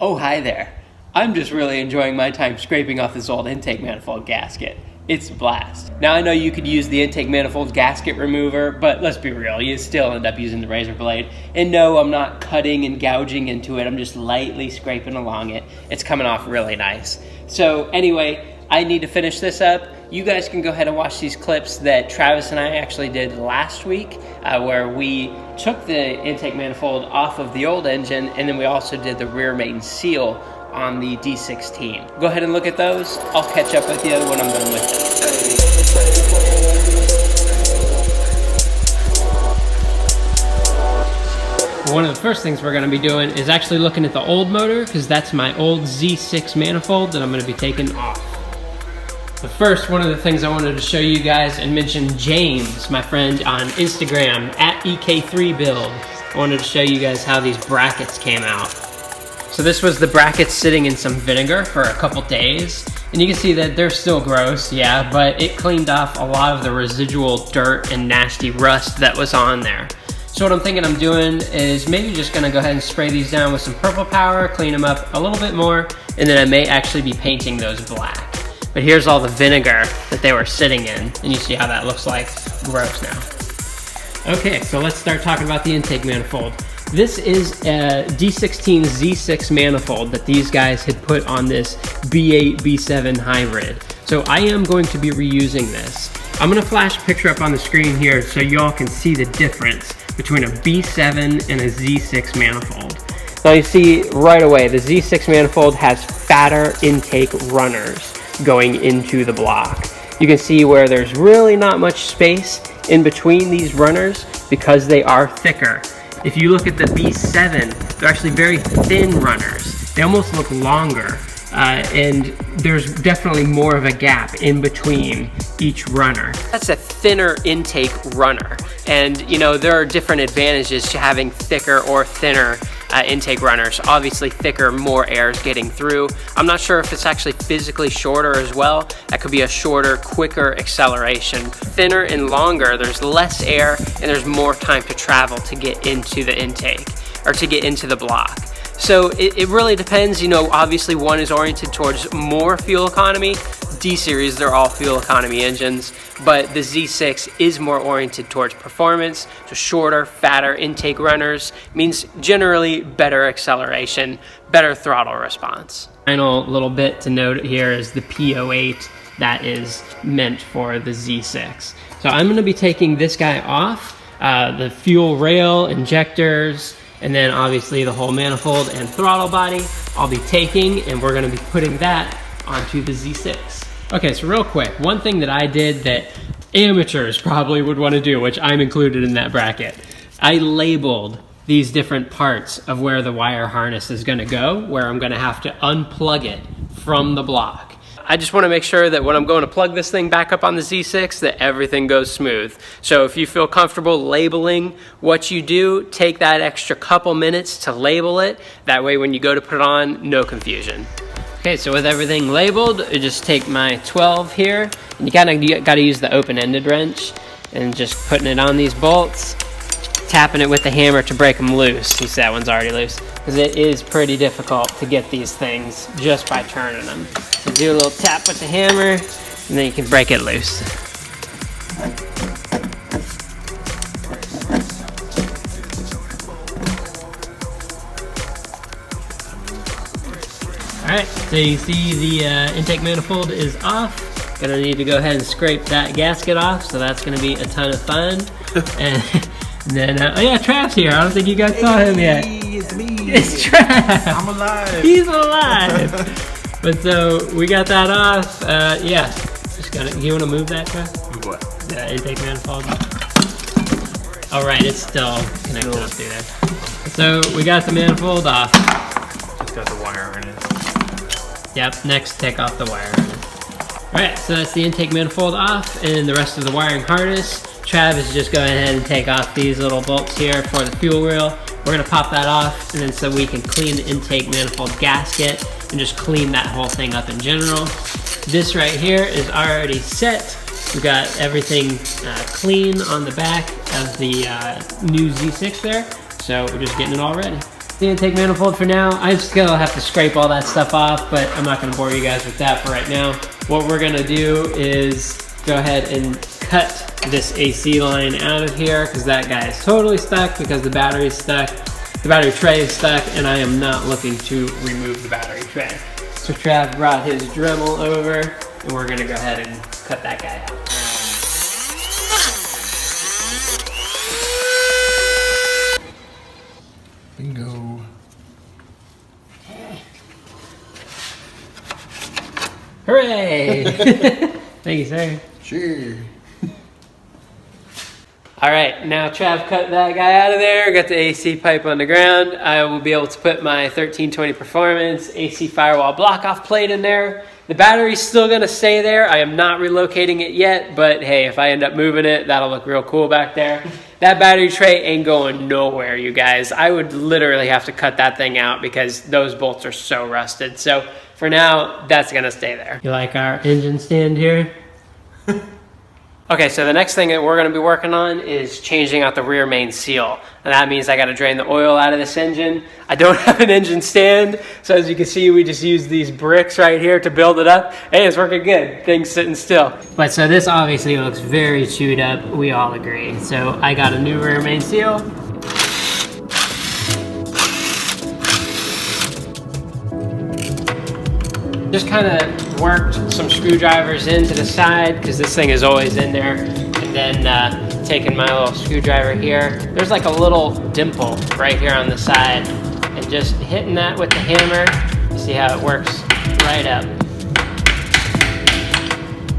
Oh, hi there. I'm just really enjoying my time scraping off this old intake manifold gasket. It's a blast. Now I know you could use the intake manifold gasket remover, but let's be real, you still end up using the razor blade. And no, I'm not cutting and gouging into it, I'm just lightly scraping along it. It's coming off really nice. So anyway, I need to finish this up. You guys can go ahead and watch these clips that Travis and I actually did last week, where we took the intake manifold off of the old engine, and then we also did the rear main seal on the D16. Go ahead and look at those. I'll catch up with you when I'm done with it. One of the first things we're going to be doing is actually looking at the old motor, because that's my old Z6 manifold that I'm going to be taking off. But first, one of the things I wanted to show you guys and mention James, my friend on Instagram, at EK3Build. I wanted to show you guys how these brackets came out. So this was the brackets sitting in some vinegar for a couple days. And you can see that they're still gross, yeah, but it cleaned off a lot of the residual dirt and nasty rust that was on there. So what I'm thinking I'm doing is maybe just gonna go ahead and spray these down with some purple power, clean them up a little bit more, and then I may actually be painting those black. But here's all the vinegar that they were sitting in, and you see how that looks like gross now. Okay, so let's start talking about the intake manifold. This is a D16 Z6 manifold that these guys had put on this B8, B7 hybrid. So I am going to be reusing this. I'm gonna flash a picture up on the screen here so y'all can see the difference between a B7 and a Z6 manifold. Now you see right away, the Z6 manifold has fatter intake runners going into the block. You can see where there's really not much space in between these runners because they are thicker. If you look at the B7, they're actually very thin runners. They almost look longer, and there's definitely more of a gap in between each runner. That's a thinner intake runner, and you know, there are different advantages to having thicker or thinner intake runners. Obviously thicker, more air is getting through. I'm not sure if it's actually physically shorter as well. That could be a shorter, quicker acceleration. Thinner and longer, there's less air and there's more time to travel to get into the intake or to get into the block. So it really depends, you know, obviously one is oriented towards more fuel economy. D-Series, they're all fuel economy engines, but the Z6 is more oriented towards performance, so shorter, fatter intake runners means generally better acceleration, better throttle response. Final little bit to note here is the P08 that is meant for the Z6. So I'm going to be taking this guy off, the fuel rail, injectors, and then obviously the whole manifold and throttle body I'll be taking, and we're going to be putting that onto the Z6. Okay, so real quick, one thing that I did that amateurs probably would want to do, which I'm included in that bracket, I labeled these different parts of where the wire harness is going to go, where I'm going to have to unplug it from the block. I just want to make sure that when I'm going to plug this thing back up on the Z6 that everything goes smooth. So if you feel comfortable labeling what you do, take that extra couple minutes to label it. That way when you go to put it on, no confusion. Okay, so with everything labeled, I just take my 12 here, and you gotta use the open-ended wrench, and just putting it on these bolts, tapping it with the hammer to break them loose. You see that one's already loose, because it is pretty difficult to get these things just by turning them. So do a little tap with the hammer, and then you can break it loose. Alright, so you see the intake manifold is off. Gonna need to go ahead and scrape that gasket off, so that's gonna be a ton of fun. And then, oh yeah, Trav's here. I don't think you guys saw him yet. It's me. It's Trav. I'm alive. He's alive. But so we got that off. Yeah, just gonna. You wanna move that, Trav? What? The intake manifold. All right, it's still connected up through there. So we got the manifold off. Just got the wire in it. Yep, next take off the wire. Alright, so that's the intake manifold off, and the rest of the wiring harness. Trav is just going ahead and take off these little bolts here for the fuel rail. We're going to pop that off, and then so we can clean the intake manifold gasket and just clean that whole thing up in general. This right here is already set. We've got everything clean on the back of the new Z6 there, so we're just getting it all ready. The intake manifold for now. I still have to scrape all that stuff off, but I'm not gonna bore you guys with that for right now. What we're gonna do is go ahead and cut this AC line out of here because that guy is totally stuck because the battery's stuck. The battery tray is stuck and I am not looking to remove the battery tray. So Trav brought his Dremel over and we're gonna go ahead and cut that guy out. Bingo. Hooray! Thank you, sir. Sure. All right, now Trav cut that guy out of there, got the AC pipe on the ground. I will be able to put my 1320 Performance AC firewall block-off plate in there. The battery's still gonna stay there. I am not relocating it yet, but hey, if I end up moving it, that'll look real cool back there. That battery tray ain't going nowhere, you guys. I would literally have to cut that thing out because those bolts are so rusted. So for now, that's gonna stay there. You like our engine stand here? Okay, so the next thing that we're gonna be working on is changing out the rear main seal. And that means I gotta drain the oil out of this engine. I don't have an engine stand, so as you can see, we just use these bricks right here to build it up. Hey, it's working good, things sitting still. But so this obviously looks very chewed up, we all agree. So I got a new rear main seal. Just kind of worked some screwdrivers into the side because this thing is always in there. And then taking my little screwdriver here, there's like a little dimple right here on the side. And just hitting that with the hammer, you see how it works right up.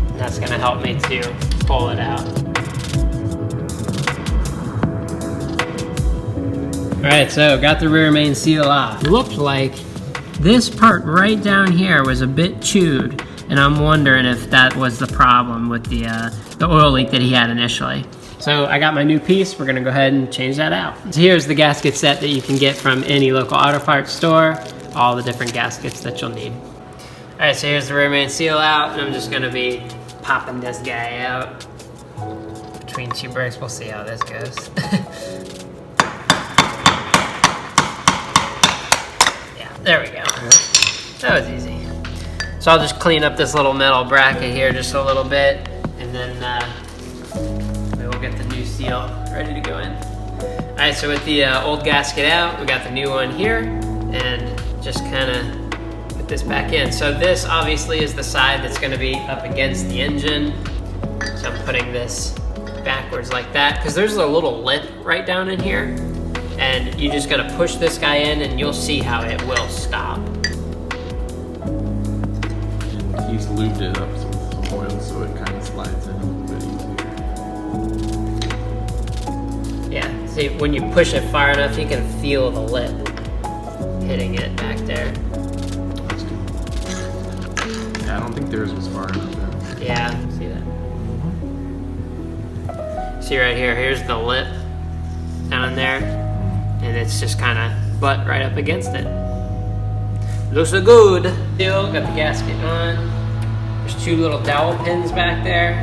And that's gonna help me to pull it out. All right, so got the rear main seal off. Looked like this part right down here was a bit chewed, and I'm wondering if that was the problem with the oil leak that he had initially. So I got my new piece, we're gonna go ahead and change that out. So here's the gasket set that you can get from any local auto parts store, all the different gaskets that you'll need. All right, so here's the rear main seal out, and I'm just gonna be popping this guy out between two bricks. We'll see how this goes. There we go. That was easy. So I'll just clean up this little metal bracket here just a little bit, and then we will get the new seal ready to go in. All right, so with the old gasket out, we got the new one here, and just kind of put this back in. So this obviously is the side that's gonna be up against the engine. So I'm putting this backwards like that, because there's a little lip right down in here. And you're just gonna push this guy in and you'll see how it will stop. He's lubed it up with some oil so it kind of slides in a little bit easier. Yeah, see, when you push it far enough, you can feel the lip hitting it back there. That's good. Yeah, I don't think theirs was far enough there. Yeah, see that? See right here, here's the lip down there. And it's just kind of butt right up against it. Looks so good. Still got the gasket on. There's two little dowel pins back there.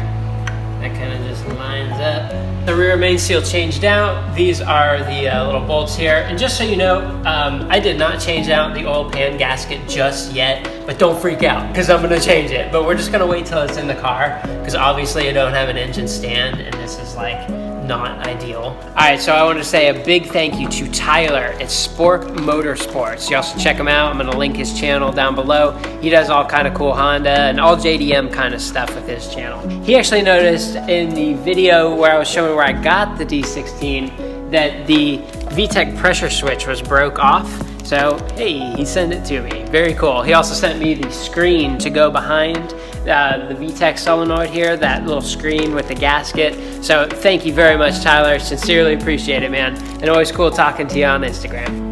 That kind of just lines up. The rear main seal changed out. These are the little bolts here. And just so you know, I did not change out the oil pan gasket just yet, but don't freak out because I'm gonna change it. But we're just gonna wait till it's in the car because obviously I don't have an engine stand and this is like not ideal. All right, so I want to say a big thank you to Tyler at Spork Motorsports. You also check him out. I'm gonna link his channel down below. He does all kind of cool Honda and all JDM kind of stuff with his channel. He actually noticed in the video where I was showing where I got the D16 that the VTEC pressure switch was broke off. So, hey, he sent it to me. Very cool. He also sent me the screen to go behind the VTEC solenoid here, that little screen with the gasket. So thank you very much, Tyler. Sincerely appreciate it, man. And always cool talking to you on Instagram.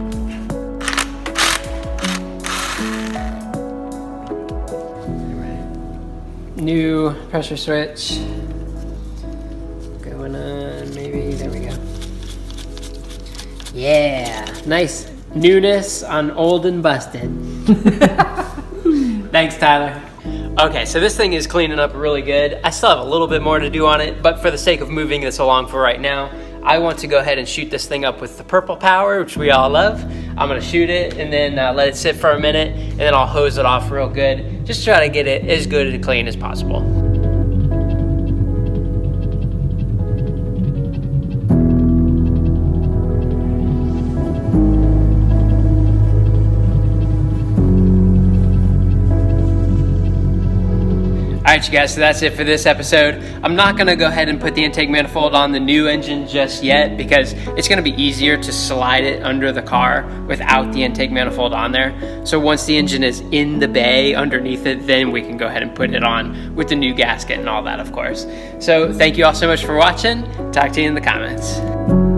New pressure switch. Going on, maybe, there we go. Yeah, nice newness on old and busted. Thanks, Tyler. Okay, so this thing is cleaning up really good. I still have a little bit more to do on it, but for the sake of moving this along for right now, I want to go ahead and shoot this thing up with the purple power, which we all love. I'm gonna shoot it and then let it sit for a minute, and then I'll hose it off real good. Just try to get it as good and clean as possible. Alright you guys, so that's it for this episode. I'm not going to go ahead and put the intake manifold on the new engine just yet because it's going to be easier to slide it under the car without the intake manifold on there. So once the engine is in the bay underneath it, then we can go ahead and put it on with the new gasket and all that, of course. So thank you all so much for watching. Talk to you in the comments.